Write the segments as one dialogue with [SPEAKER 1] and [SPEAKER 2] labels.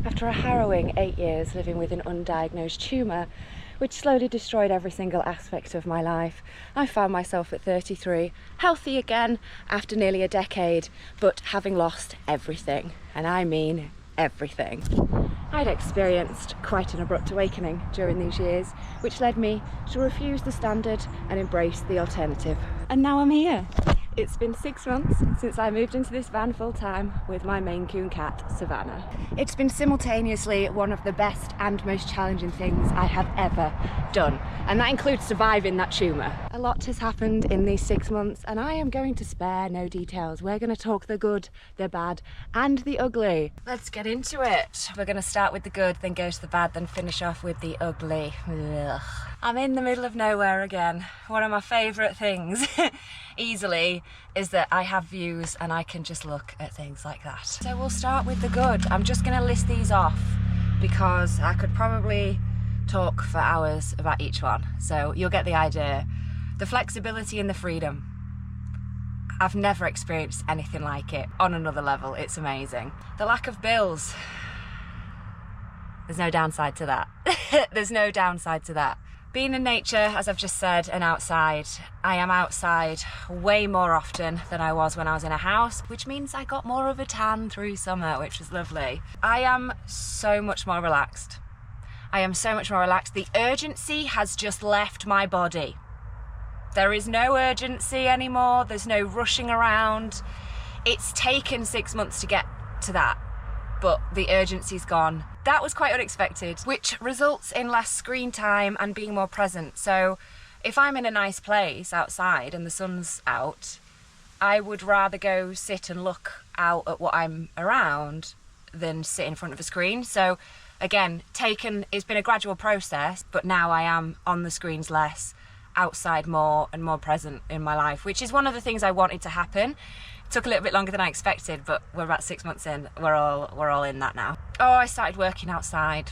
[SPEAKER 1] After a harrowing 8 years living with an undiagnosed tumour, which slowly destroyed every single aspect of my life, I found myself at 33, healthy again after nearly a decade, but having lost everything, and I mean everything. I'd experienced quite an abrupt awakening during these years, which led me to refuse the standard and embrace the alternative. And now I'm here. It's been 6 months since I moved into this van full time with my Maine Coon cat, Savannah. It's been simultaneously one of the best and most challenging things I have ever done, and that includes surviving that tumour. A lot has happened in these 6 months, and I am going to spare no details. We're going to talk the good, the bad, and the ugly. Let's get into it. We're going to start with the good, then go to the bad, then finish off with the ugly. Ugh. I'm in the middle of nowhere again. One of my favourite things easily is that I have views and I can just look at things like that. So we'll start with the good. I'm just going to list these off because I could probably talk for hours about each one, so you'll get the idea. The flexibility and the freedom. I've never experienced anything like it on another level. It's amazing. The lack of bills. There's no downside to that. There's no downside to that. Being in nature, as I've just said, and outside. I am outside way more often than I was when I was in a house, which means I got more of a tan through summer, which was lovely. I am so much more relaxed. I am so much more relaxed. The urgency has just left my body. There is no urgency anymore. There's no rushing around. It's taken 6 months to get to that, but the urgency's gone. That was quite unexpected, which results in less screen time and being more present. So if I'm in a nice place outside and the sun's out, I would rather go sit and look out at what I'm around than sit in front of a screen. So again, it's been a gradual process, but now I am on the screens less, outside more and more present in my life, which is one of the things I wanted to happen. Took a little bit longer than I expected, but we're about 6 months in. We're all in that now. Oh, I started working outside.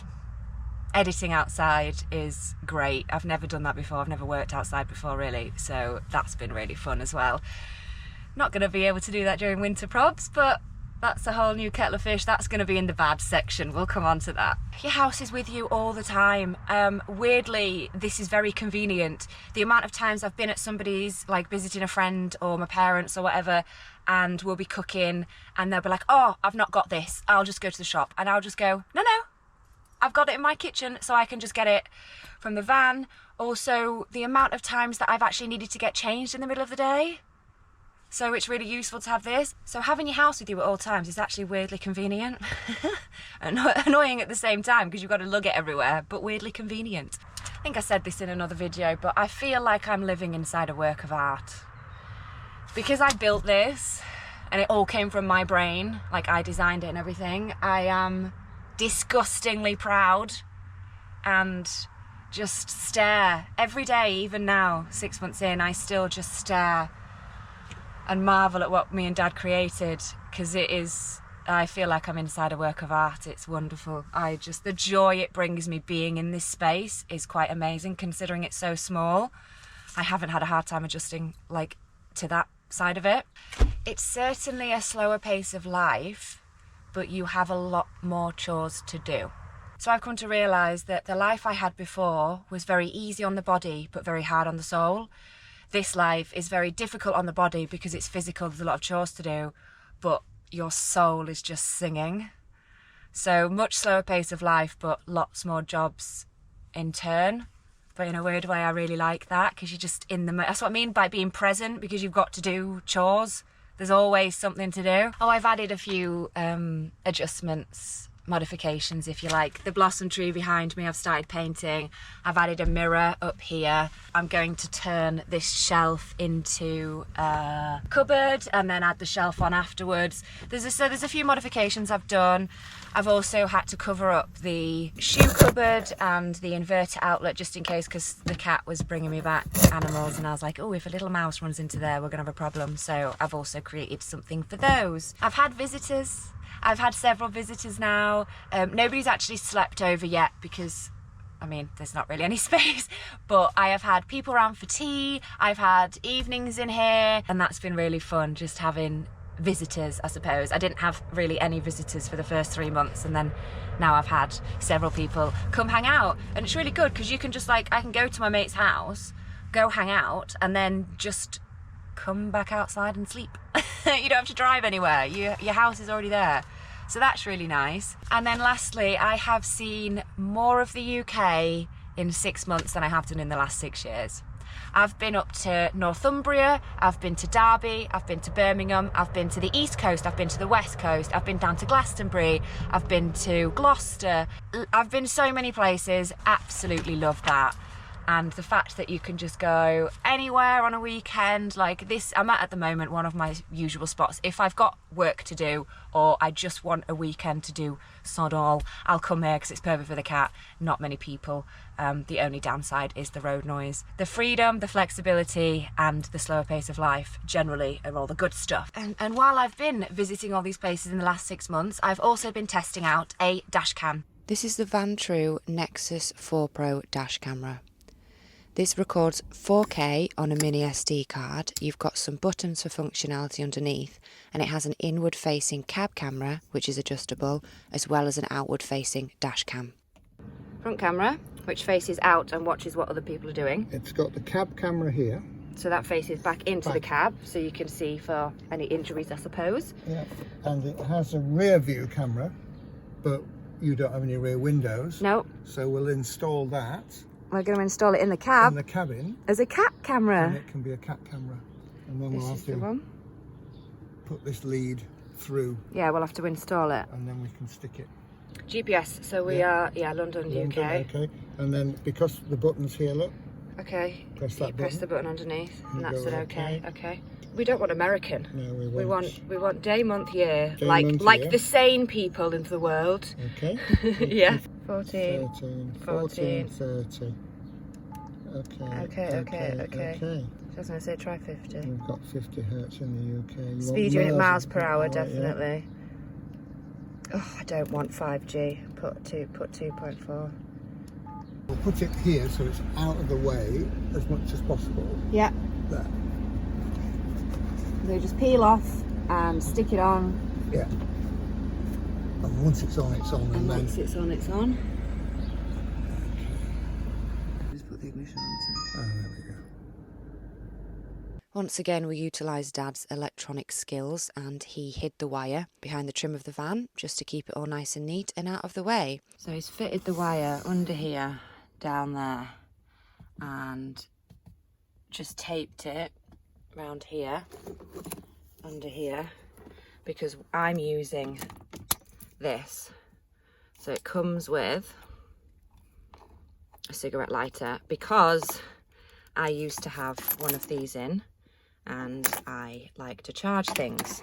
[SPEAKER 1] Editing outside is great. I've never done that before. I've never worked outside before, really. So that's been really fun as well. Not going to be able to do that during winter probs, but that's a whole new kettle of fish. That's going to be in the bad section. We'll come on to that. Your house is with you all the time. Weirdly, this is very convenient. The amount of times I've been at somebody's, like visiting a friend or my parents or whatever, and we'll be cooking and they'll be like, oh, I've not got this. I'll just go to the shop. And I'll just go, no, I've got it in my kitchen, so I can just get it from the van. Also, the amount of times that I've actually needed to get changed in the middle of the day. So it's really useful to have this. So having your house with you at all times is actually weirdly convenient. Annoying at the same time because you've got to lug it everywhere, but weirdly convenient. I think I said this in another video, but I feel like I'm living inside a work of art. Because I built this and it all came from my brain, like I designed it and everything, I am disgustingly proud and just stare. Every day, even now, 6 months in, I still just stare and marvel at what me and Dad created, because I feel like I'm inside a work of art. It's wonderful. The joy it brings me being in this space is quite amazing, considering it's so small. I haven't had a hard time adjusting to that side of it. It's certainly a slower pace of life, but you have a lot more chores to do. So I've come to realise that the life I had before was very easy on the body, but very hard on the soul. This life is very difficult on the body because it's physical, there's a lot of chores to do, but your soul is just singing. So much slower pace of life, but lots more jobs in turn. But in a weird way, I really like that, because you're just in the... That's what I mean by being present, because you've got to do chores. There's always something to do. Oh, I've added a few adjustments, modifications, if you like. The blossom tree behind me, I've started painting. I've added a mirror up here. I'm going to turn this shelf into a cupboard and then add the shelf on afterwards. There's a few modifications I've done. I've also had to cover up the shoe cupboard and the inverter outlet just in case, because the cat was bringing me back animals and I was like, oh, if a little mouse runs into there, we're gonna have a problem. So I've also created something for those. I've had visitors. I've had several visitors now. Nobody's actually slept over yet because, I mean, there's not really any space, but I have had people around for tea. I've had evenings in here, and that's been really fun, just having visitors, I suppose. I didn't have really any visitors for the first 3 months, and then now I've had several people come hang out, and it's really good because you can just like, I can go to my mate's house, go hang out, and then just come back outside and sleep. You don't have to drive anywhere, your house is already there. So that's really nice. And then lastly, I have seen more of the UK in 6 months than I have done in the last 6 years. I've been up to Northumbria, I've been to Derby, I've been to Birmingham, I've been to the East Coast, I've been to the West Coast, I've been down to Glastonbury, I've been to Gloucester. I've been so many places, absolutely love that. And the fact that you can just go anywhere on a weekend like this, I'm at the moment one of my usual spots. If I've got work to do or I just want a weekend to do sod all, I'll come here because it's perfect for the cat. Not many people. The only downside is the road noise. The freedom, the flexibility and the slower pace of life generally are all the good stuff. And while I've been visiting all these places in the last 6 months, I've also been testing out a dash cam. This is the VanTrue Nexus 4 Pro dash camera. This records 4K on a mini SD card. You've got some buttons for functionality underneath, and it has an inward facing cab camera, which is adjustable, as well as an outward facing dash cam. Front camera, which faces out and watches what other people are doing.
[SPEAKER 2] It's got the cab camera here.
[SPEAKER 1] So that faces back into the cab, so you can see for any injuries, I suppose.
[SPEAKER 2] Yeah, and it has a rear view camera, but you don't have any rear windows.
[SPEAKER 1] No.
[SPEAKER 2] So we'll install that.
[SPEAKER 1] We're going to install it in the cab.
[SPEAKER 2] In the cabin.
[SPEAKER 1] As a cat camera.
[SPEAKER 2] And it can be a cat camera. And then
[SPEAKER 1] This
[SPEAKER 2] we'll
[SPEAKER 1] is
[SPEAKER 2] have
[SPEAKER 1] the
[SPEAKER 2] to
[SPEAKER 1] one.
[SPEAKER 2] put this lead through.
[SPEAKER 1] Yeah, we'll have to install it.
[SPEAKER 2] And then we can stick it.
[SPEAKER 1] GPS, so we are, London, UK.
[SPEAKER 2] Okay, and then because the button's here, look.
[SPEAKER 1] Okay,
[SPEAKER 2] Press that
[SPEAKER 1] press
[SPEAKER 2] button.
[SPEAKER 1] the button underneath, and
[SPEAKER 2] You
[SPEAKER 1] that's
[SPEAKER 2] go
[SPEAKER 1] an
[SPEAKER 2] okay.
[SPEAKER 1] okay. We don't want American.
[SPEAKER 2] No,
[SPEAKER 1] We want day, month, year,
[SPEAKER 2] Day,
[SPEAKER 1] like
[SPEAKER 2] month, year.
[SPEAKER 1] the sane people in the world.
[SPEAKER 2] Okay.
[SPEAKER 1] Yeah. 14.
[SPEAKER 2] 13,
[SPEAKER 1] 14.
[SPEAKER 2] 30. Okay.
[SPEAKER 1] Okay. I was going to say try 50.
[SPEAKER 2] We've got 50 hertz in the UK. You
[SPEAKER 1] Speed
[SPEAKER 2] want
[SPEAKER 1] unit miles per hour,
[SPEAKER 2] right,
[SPEAKER 1] definitely. Oh, I don't want 5G. Put 2.4.
[SPEAKER 2] We'll put it here so it's out of the way as much as possible.
[SPEAKER 1] Yeah.
[SPEAKER 2] There.
[SPEAKER 1] So just peel off and stick it on.
[SPEAKER 2] Yeah. And once it's on, it's on.
[SPEAKER 1] And
[SPEAKER 2] then
[SPEAKER 1] once it's on, it's on. Just put the ignition on.
[SPEAKER 2] Oh, there we go.
[SPEAKER 1] Once again, we utilised Dad's electronic skills, and he hid the wire behind the trim of the van just to keep it all nice and neat and out of the way. So he's fitted the wire under here, down there, and just taped it round here, under here, because I'm using this. So it comes with a cigarette lighter, because I used to have one of these in, and I like to charge things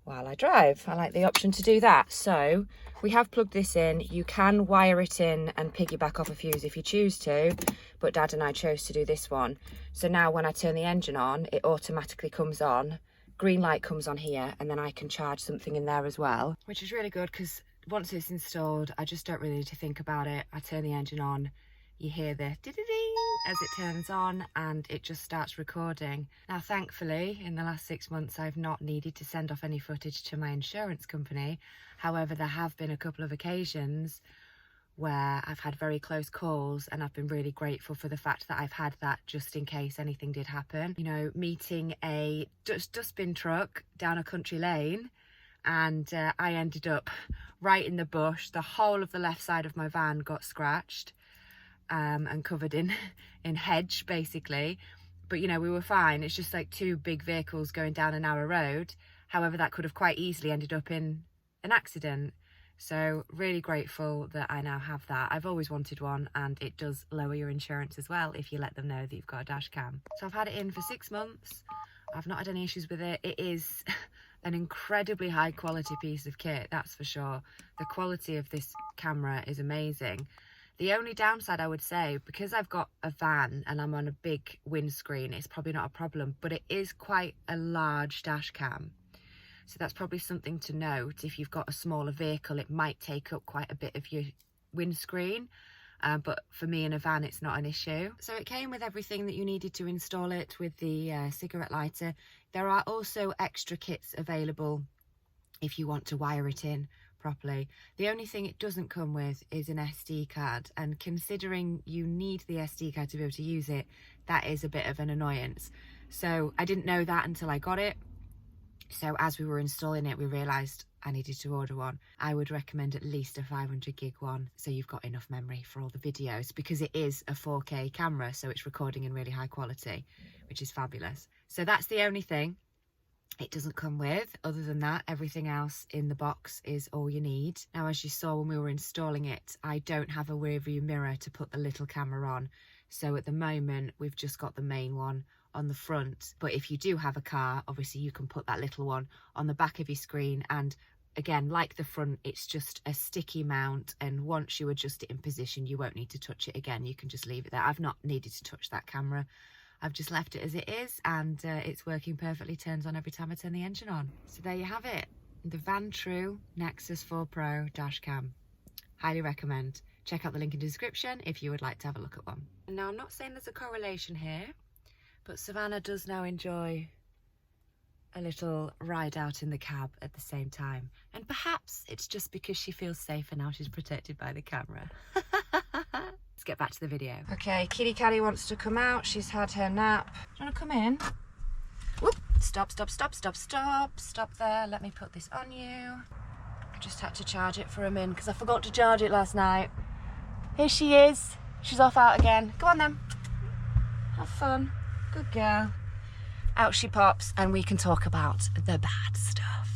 [SPEAKER 1] while I drive. I like the option to do that. So we have plugged this in. You can wire it in and piggyback off a fuse if you choose to, but Dad and I chose to do this one. So now when I turn the engine on, it automatically comes on. Green light comes on here, and then I can charge something in there as well, which is really good because once it's installed, I just don't really need to think about it. I turn the engine on, you hear the ding as it turns on, and it just starts recording. Now, thankfully, in the last 6 months, I've not needed to send off any footage to my insurance company. However, there have been a couple of occasions where I've had very close calls, and I've been really grateful for the fact that I've had that just in case anything did happen. You know, meeting a dustbin truck down a country lane, and I ended up right in the bush. The whole of the left side of my van got scratched and covered in hedge, basically. But, you know, we were fine. It's just like two big vehicles going down a narrow road. However, that could have quite easily ended up in an accident. So really grateful that I now have that. I've always wanted one, and it does lower your insurance as well if you let them know that you've got a dash cam. So I've had it in for 6 months. I've not had any issues with it. It is an incredibly high quality piece of kit, that's for sure. The quality of this camera is amazing. The only downside, I would say, because I've got a van and I'm on a big windscreen, it's probably not a problem, but it is quite a large dash cam. So that's probably something to note. If you've got a smaller vehicle, it might take up quite a bit of your windscreen. But for me in a van, it's not an issue. So it came with everything that you needed to install it, with the cigarette lighter. There are also extra kits available if you want to wire it in properly. The only thing it doesn't come with is an SD card, and considering you need the SD card to be able to use it, that is a bit of an annoyance. So I didn't know that until I got it. So as we were installing it, we realised I needed to order one. I would recommend at least a 500 gig one, so you've got enough memory for all the videos, because it is a 4K camera, so it's recording in really high quality, which is fabulous. So that's the only thing it doesn't come with. Other than that, everything else in the box is all you need. Now, as you saw when we were installing it, I don't have a rear view mirror to put the little camera on. So at the moment, we've just got the main one on the front. But if you do have a car, obviously you can put that little one on the back of your screen. And again, like the front, it's just a sticky mount. And once you adjust it in position, you won't need to touch it again. You can just leave it there. I've not needed to touch that camera. I've just left it as it is, and it's working perfectly, turns on every time I turn the engine on. So there you have it, the VanTrue Nexus 4 Pro dash cam. Highly recommend. Check out the link in the description if you would like to have a look at one. Now, I'm not saying there's a correlation here, but Savannah does now enjoy a little ride out in the cab at the same time. And perhaps it's just because she feels safer now she's protected by the camera. Let's get back to the video. Okay, Kitty Caddy wants to come out. She's had her nap. Do you want to come in? Whoop. Stop, stop, stop, stop, stop. Stop there. Let me put this on you. I just had to charge it for a minute because I forgot to charge it last night. Here she is. She's off out again. Go on then. Have fun. Good girl. Out she pops, and we can talk about the bad stuff.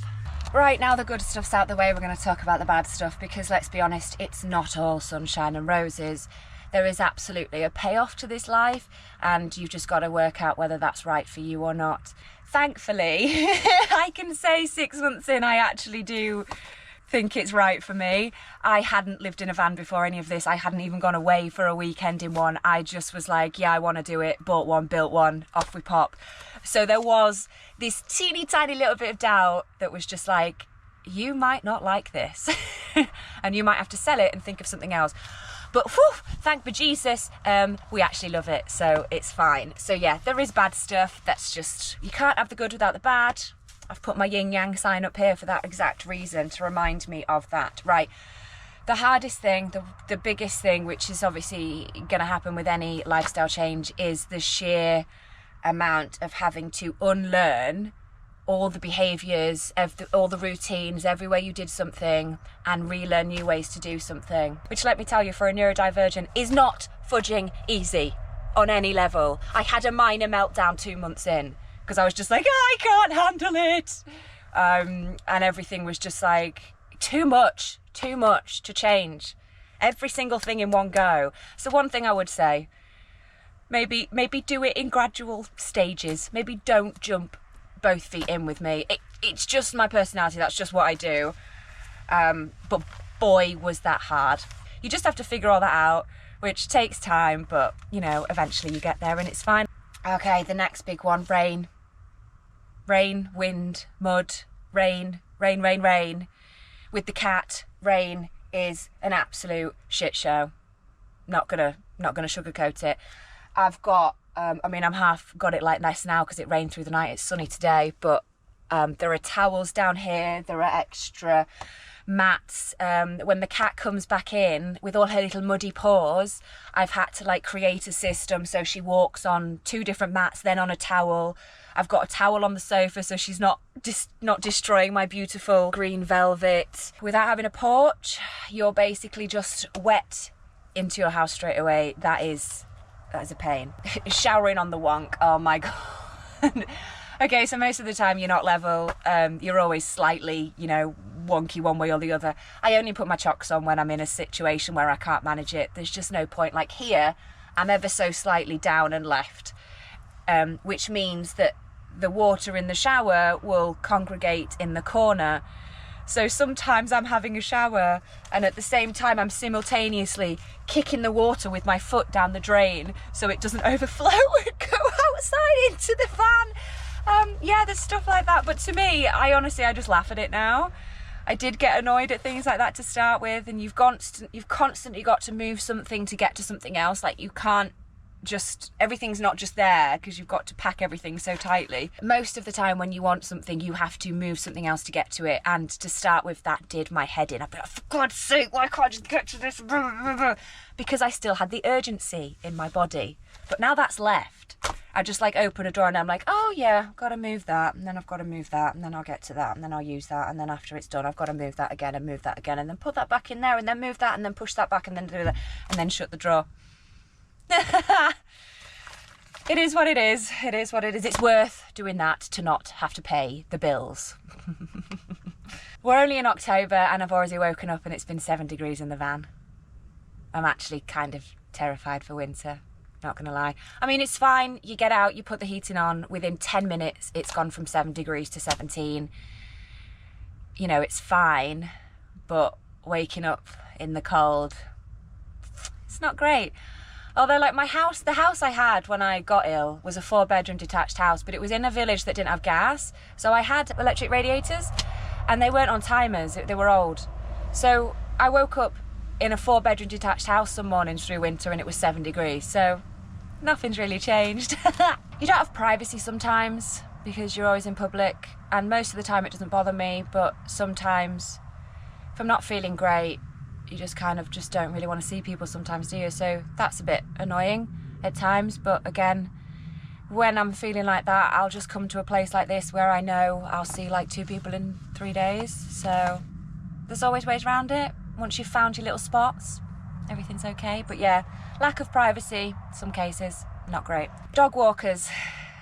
[SPEAKER 1] Right, now the good stuff's out the way, we're going to talk about the bad stuff, because let's be honest, it's not all sunshine and roses. There is absolutely a payoff to this life, and you've just got to work out whether that's right for you or not. Thankfully, I can say 6 months in, I actually do think it's right for me. I hadn't lived in a van before any of this. I hadn't even gone away for a weekend in one. I just was like, yeah, I want to do it. Bought one, built one, off we pop. So there was this teeny tiny little bit of doubt that was just like, you might not like this and you might have to sell it and think of something else. But whew, thank bejesus, we actually love it, so it's fine. So yeah, there is bad stuff. That's just, you can't have the good without the bad. I've put my yin yang sign up here for that exact reason, to remind me of that. Right, the hardest thing, the biggest thing, which is obviously going to happen with any lifestyle change, is the sheer amount of having to unlearn all the behaviours, all the routines, everywhere you did something, and relearn new ways to do something. Which, let me tell you, for a neurodivergent, is not fudging easy on any level. I had a minor meltdown 2 months in, because I was just like, I can't handle it. And everything was just like, too much to change. Every single thing in one go. So one thing I would say, maybe do it in gradual stages. Maybe don't jump both feet in with me. It's just my personality, that's just what I do. But boy, was that hard. You just have to figure all that out, which takes time, but you know, eventually you get there and it's fine. Okay, the next big one, rain. Rain, wind, mud, rain. With the cat, rain is an absolute shit show. Not gonna sugarcoat it. I've got, I'm half got it like nice now because it rained through the night. It's sunny today, but there are towels down here. There are extra mats. When the cat comes back in with all her little muddy paws, I've had to like create a system so she walks on 2 different mats, then on a towel. I've got a towel on the sofa so she's not destroying my beautiful green velvet. Without having a porch, you're basically just wet into your house straight away. That is a pain. Showering on the wonk, oh my god. Okay, so most of the time you're not level. You're always slightly, wonky one way or the other. I only put my chocks on when I'm in a situation where I can't manage it. There's just no point. Like here, I'm ever so slightly down and left, which means that the water in the shower will congregate in the corner. So sometimes I'm having a shower and at the same time I'm simultaneously kicking the water with my foot down the drain so it doesn't overflow and go outside into the van. Yeah, there's stuff like that, but to me, I just laugh at it now. I did get annoyed at things like that to start with, and you've constantly got to move something to get to something else. Like you can't just, everything's not just there because you've got to pack everything so tightly. Most of the time when you want something, you have to move something else to get to it. And to start with, that did my head in. I'd be like, for God's sake, why can't I just get to this? Because I still had the urgency in my body. But now that's left. I just like open a door and I'm like, oh yeah, I've got to move that, and then I've got to move that, and then I'll get to that, and then I'll use that, and then after it's done, I've got to move that again and move that again, and then put that back in there, and then move that, and then push that back, and then do that, and then shut the drawer. It is what it is. It is what it is. It's worth doing that to not have to pay the bills. We're only in October and I've already woken up and it's been 7 degrees in the van. I'm actually kind of terrified for winter, not gonna lie. I mean, it's fine. You get out, you put the heating on. Within 10 minutes, it's gone from 7 degrees to 17. You know, it's fine, but waking up in the cold, it's not great. Although, like, the house I had when I got ill was a 4-bedroom detached house, but it was in a village that didn't have gas. So I had electric radiators and they weren't on timers, they were old. So I woke up in a 4-bedroom detached house some mornings through winter and it was 7 degrees. So nothing's really changed. You don't have privacy sometimes because you're always in public, and most of the time it doesn't bother me, but sometimes if I'm not feeling great, you just kind of just don't really want to see people sometimes, do you? So that's a bit annoying at times. But again, when I'm feeling like that, I'll just come to a place like this where I know I'll see like 2 people in 3 days. So there's always ways around it. Once you've found your little spots, everything's okay. But yeah, lack of privacy, some cases, not great. Dog walkers,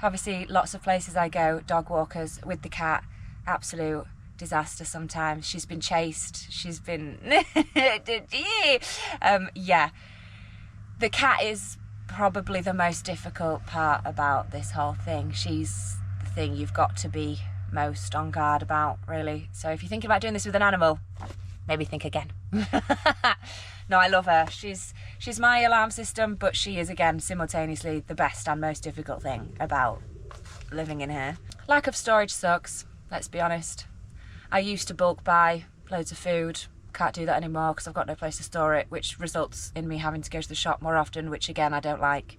[SPEAKER 1] obviously lots of places I go, dog walkers with the cat, absolute disaster sometimes. She's been chased, she's been yeah, the cat is probably the most difficult part about this whole thing. She's the thing you've got to be most on guard about, really. So if you're thinking about doing this with an animal, maybe think again. No, I love her. She's my alarm system, but she is again simultaneously the best and most difficult thing about living in here. Lack of storage sucks, let's be honest. I used to bulk buy loads of food. Can't do that anymore because I've got no place to store it, which results in me having to go to the shop more often, which again I don't like.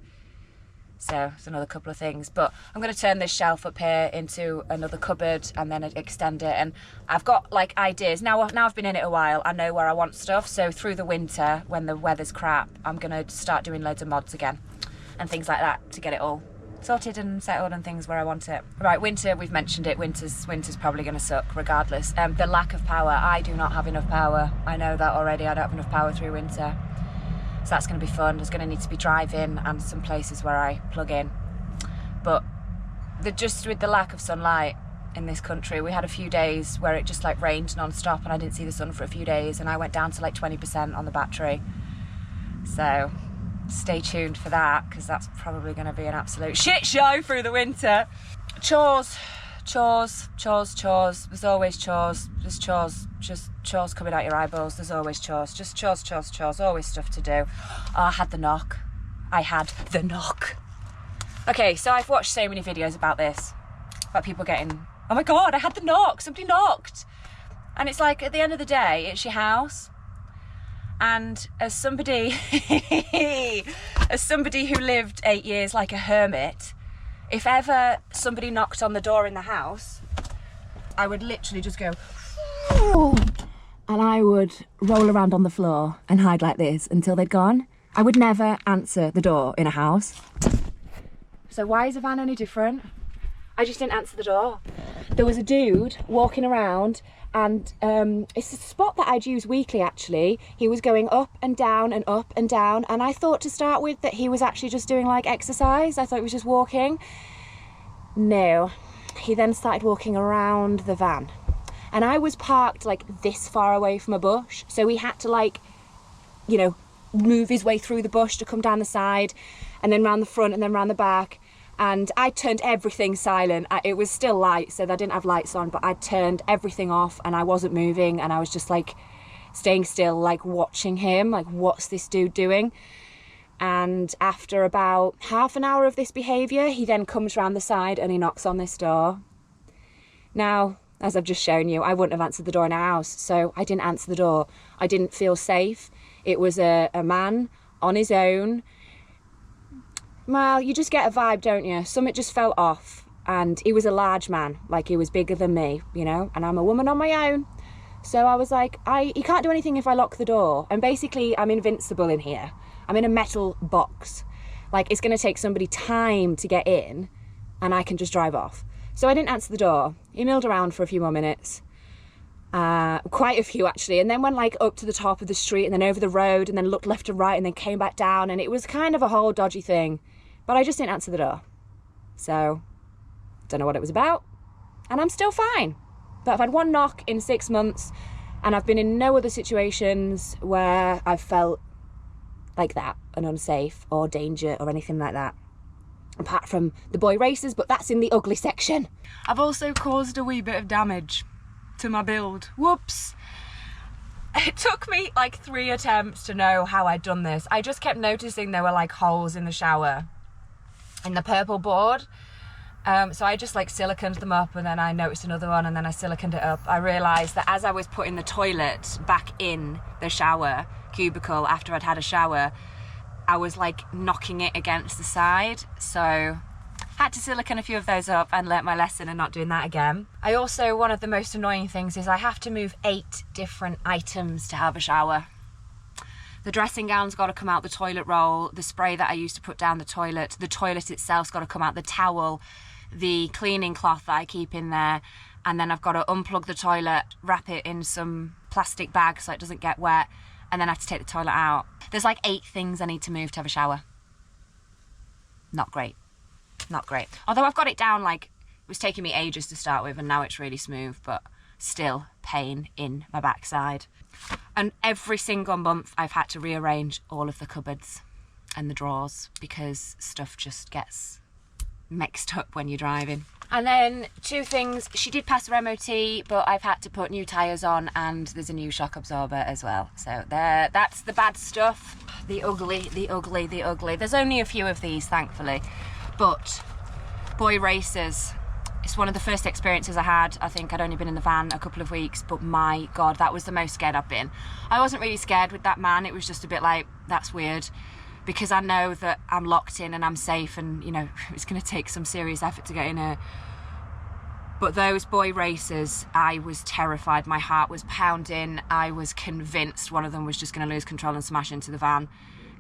[SPEAKER 1] So it's another couple of things. But I'm going to turn this shelf up here into another cupboard and then extend it. And I've got like ideas. Now I've been in it a while, I know where I want stuff. So through the winter, when the weather's crap, I'm going to start doing loads of mods again and things like that to get it all sorted and settled and things where I want it. Right, winter, we've mentioned it. Winter's probably going to suck regardless. The lack of power. I do not have enough power. I know that already. I don't have enough power through winter. So that's going to be fun. There's going to need to be drive-in and some places where I plug in. But just with the lack of sunlight in this country, we had a few days where it just like rained non-stop and I didn't see the sun for a few days and I went down to like 20% on the battery. So stay tuned for that because that's probably going to be an absolute shit show through the winter. Chores. There's always chores. There's chores. Just chores coming out your eyeballs. There's always chores. Just chores. Always stuff to do. Oh, I had the knock. Okay, so I've watched so many videos about this. About people getting, oh my God, I had the knock. Somebody knocked. And it's like, at the end of the day, it's your house. And as somebody who lived 8 years like a hermit, if ever somebody knocked on the door in the house, I would literally just go, and I would roll around on the floor and hide like this until they'd gone. I would never answer the door in a house. So why is a van any different? I just didn't answer the door. There was a dude walking around and it's a spot that I'd use weekly actually. He was going up and down and up and down, and I thought to start with that he was actually just doing like exercise. I thought he was just walking. No, he then started walking around the van. And I was parked like this far away from a bush, so he had to like, you know, move his way through the bush to come down the side and then round the front and then round the back. And I turned everything silent. It was still light, so I didn't have lights on, but I turned everything off and I wasn't moving and I was just like staying still, like watching him, like what's this dude doing? And after about half an hour of this behaviour, he then comes round the side and he knocks on this door. Now, as I've just shown you, I wouldn't have answered the door in a house, so I didn't answer the door. I didn't feel safe. It was a man on his own, Well, you just get a vibe, don't you? Something just felt off. And he was a large man, like he was bigger than me, you know, and I'm a woman on my own. So I was like, he can't do anything if I lock the door. And basically, I'm invincible in here. I'm in a metal box. Like, it's going to take somebody time to get in, and I can just drive off. So I didn't answer the door. He milled around for a few more minutes. Quite a few, actually. And then went, like, up to the top of the street, and then over the road, and then looked left and right, and then came back down. And it was kind of a whole dodgy thing. But I just didn't answer the door. So, don't know what it was about. And I'm still fine. But I've had one knock in 6 months, and I've been in no other situations where I've felt like that and unsafe or danger or anything like that, apart from the boy racers, but that's in the ugly section. I've also caused a wee bit of damage to my build. Whoops. It took me like 3 attempts to know how I'd done this. I just kept noticing there were like holes in the shower in the purple board. So I just like siliconed them up, and then I noticed another one, and then I siliconed it up. I realised that as I was putting the toilet back in the shower cubicle after I'd had a shower, I was like knocking it against the side. So had to silicone a few of those up and learnt my lesson and not doing that again. I also, one of the most annoying things is I have to move 8 different items to have a shower. The dressing gown's got to come out the toilet roll, the spray that I used to put down the toilet itself's got to come out, the towel, the cleaning cloth that I keep in there, and then I've got to unplug the toilet, wrap it in some plastic bag so it doesn't get wet, and then I have to take the toilet out. There's like 8 things I need to move to have a shower. Not great. Not great. Although I've got it down, like, it was taking me ages to start with, and now it's really smooth, but still pain in my backside. And every single month I've had to rearrange all of the cupboards and the drawers because stuff just gets mixed up when you're driving. And then 2 things, she did pass her MOT, but I've had to put new tyres on, and there's a new shock absorber as well. So that's the bad stuff. The ugly, the ugly, the ugly. There's only a few of these, thankfully. But boy racers, it's one of the first experiences I had. I think I'd only been in the van a couple of weeks, but my God, that was the most scared I've been. I wasn't really scared with that man. It was just a bit like, that's weird, because I know that I'm locked in and I'm safe, and, you know, it's going to take some serious effort to get in here. But those boy racers, I was terrified. My heart was pounding. I was convinced one of them was just going to lose control and smash into the van.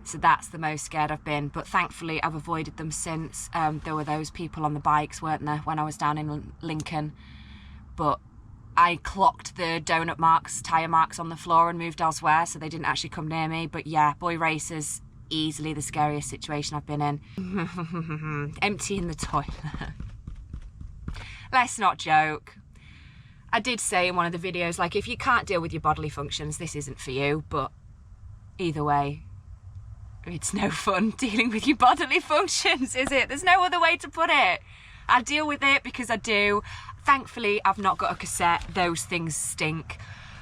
[SPEAKER 1] So that's the most scared I've been. But thankfully, I've avoided them since. There were those people on the bikes, weren't there, when I was down in Lincoln. But I clocked the donut marks, tyre marks on the floor and moved elsewhere, so they didn't actually come near me. But yeah, boy racers, easily the scariest situation I've been in. Emptying the toilet. Let's not joke. I did say in one of the videos, like, if you can't deal with your bodily functions, this isn't for you. But either way, it's no fun dealing with your bodily functions, is it? There's no other way to put it. I deal with it because I do. Thankfully, I've not got a cassette. Those things stink.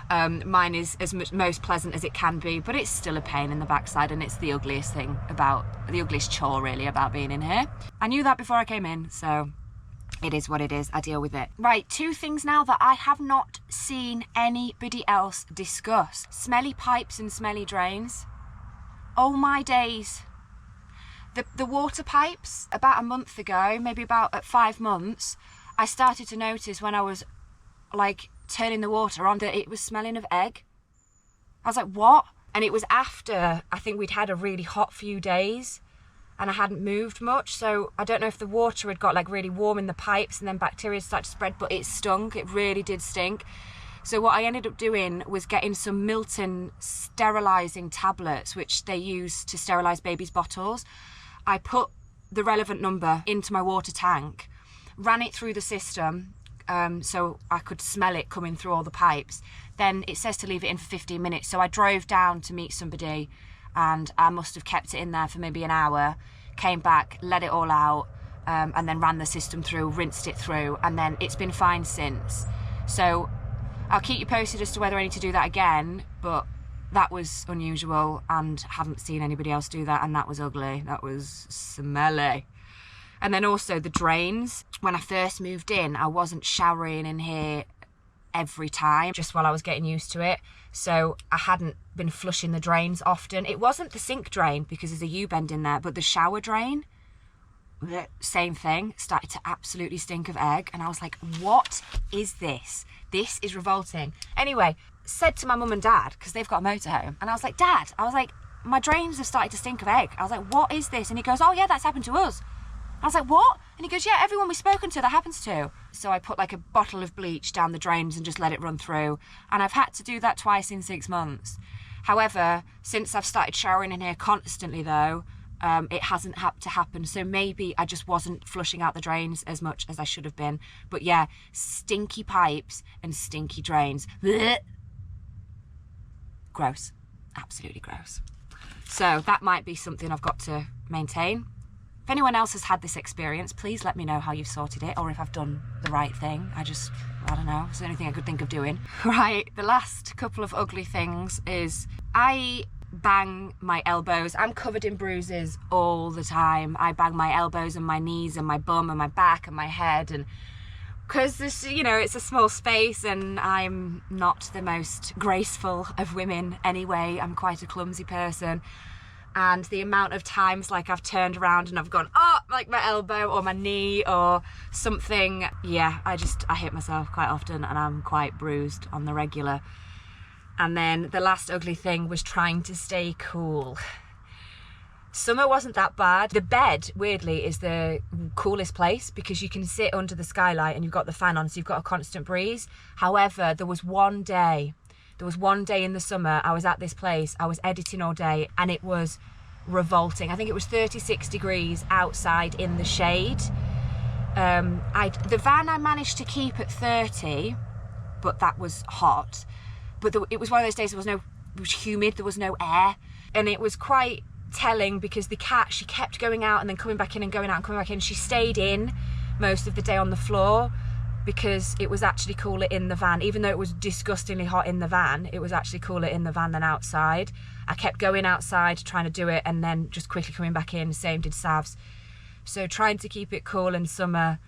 [SPEAKER 1] Mine is as most pleasant as it can be, but it's still a pain in the backside, and it's the ugliest thing about, the ugliest chore really about being in here. I knew that before I came in, so it is what it is. I deal with it. Right, 2 things now that I have not seen anybody else discuss. Smelly pipes and smelly drains. Oh my days. The water pipes, about a month ago, maybe about at 5 months, I started to notice when I was like turning the water on that it was smelling of egg. I was like, what? And it was after, I think we'd had a really hot few days and I hadn't moved much, so I don't know if the water had got like really warm in the pipes and then bacteria started to spread, but it stunk. It really did stink. So what I ended up doing was getting some Milton sterilising tablets, which they use to sterilise babies' bottles. I put the relevant number into my water tank, ran it through the system, so I could smell it coming through all the pipes. Then it says to leave it in for 15 minutes. So I drove down to meet somebody, and I must have kept it in there for maybe an hour, came back, let it all out, and then ran the system through, rinsed it through, and then it's been fine since. So I'll keep you posted as to whether I need to do that again, but that was unusual and haven't seen anybody else do that, and that was ugly. That was smelly. And then also the drains. When I first moved in, I wasn't showering in here every time, just while I was getting used to it. So I hadn't been flushing the drains often. It wasn't the sink drain because there's a U-bend in there, but the shower drain. Same thing, started to absolutely stink of egg, and I was like, what is this? This is revolting. Anyway, said to my mum and dad, because they've got a motorhome, and I was like, Dad, I was like, my drains have started to stink of egg. I was like, what is this? And he goes, oh yeah, that's happened to us. I was like, what? And he goes, yeah, everyone we've spoken to that happens to. So I put like a bottle of bleach down the drains and just let it run through. And I've had to do that twice in 6 months. However, since I've started showering in here constantly though, it hasn't had to happen. So maybe I just wasn't flushing out the drains as much as I should have been. But yeah, stinky pipes and stinky drains. Blech. Gross. Absolutely gross. So that might be something I've got to maintain. If anyone else has had this experience, please let me know how you've sorted it, or if I've done the right thing. I don't know. It's the only thing I could think of doing. Right, the last couple of ugly things is I bang my elbows. I'm covered in bruises all the time. I bang my elbows and my knees and my bum and my back and my head, and because this, you know, it's a small space and I'm not the most graceful of women anyway. I'm quite a clumsy person. And the amount of times like I've turned around and I've gone, oh, like my elbow or my knee or something. Yeah, I hit myself quite often and I'm quite bruised on the regular. And then the last ugly thing was trying to stay cool. Summer wasn't that bad. The bed, weirdly, is the coolest place because you can sit under the skylight and you've got the fan on, so you've got a constant breeze. However, there was one day in the summer, I was at this place, I was editing all day, and it was revolting. I think it was 36 degrees outside in the shade. The van I managed to keep at 30, but that was hot. But it was one of those days it was humid, there was no air, and it was quite telling because the cat, she kept going out and then coming back in and going out and coming back in. She stayed in most of the day on the floor because it was actually cooler in the van. Even though it was disgustingly hot in the van, it was actually cooler in the van than outside. I kept going outside trying to do it and then just quickly coming back in. Same did Savs. So trying to keep it cool in summer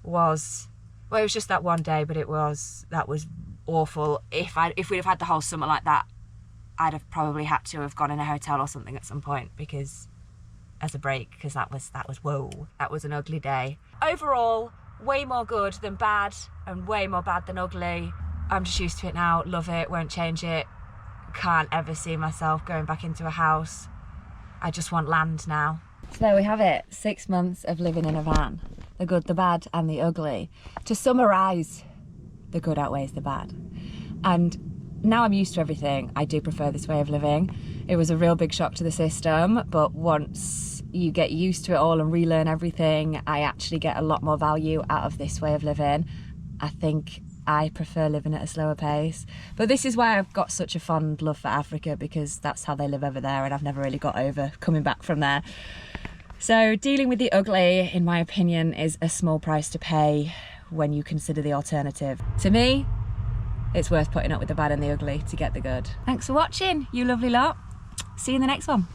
[SPEAKER 1] was, well, it was just that one day, but that was awful. If we'd have had the whole summer like that, I'd have probably had to have gone in a hotel or something at some point because as a break, because that was whoa, that was an ugly day. Overall, way more good than bad and way more bad than ugly. I'm just used to it now, love it, won't change it. Can't ever see myself going back into a house. I just want land now. So there we have it, 6 months of living in a van. The good, the bad and the ugly. To summarise, the good outweighs the bad. And now I'm used to everything. I do prefer this way of living. It was a real big shock to the system, but once you get used to it all and relearn everything, I actually get a lot more value out of this way of living. I think I prefer living at a slower pace. But this is why I've got such a fond love for Africa, because that's how they live over there and I've never really got over coming back from there. So dealing with the ugly, in my opinion, is a small price to pay when you consider the alternative. To me, it's worth putting up with the bad and the ugly to get the good. Thanks for watching, you lovely lot. See you in the next one.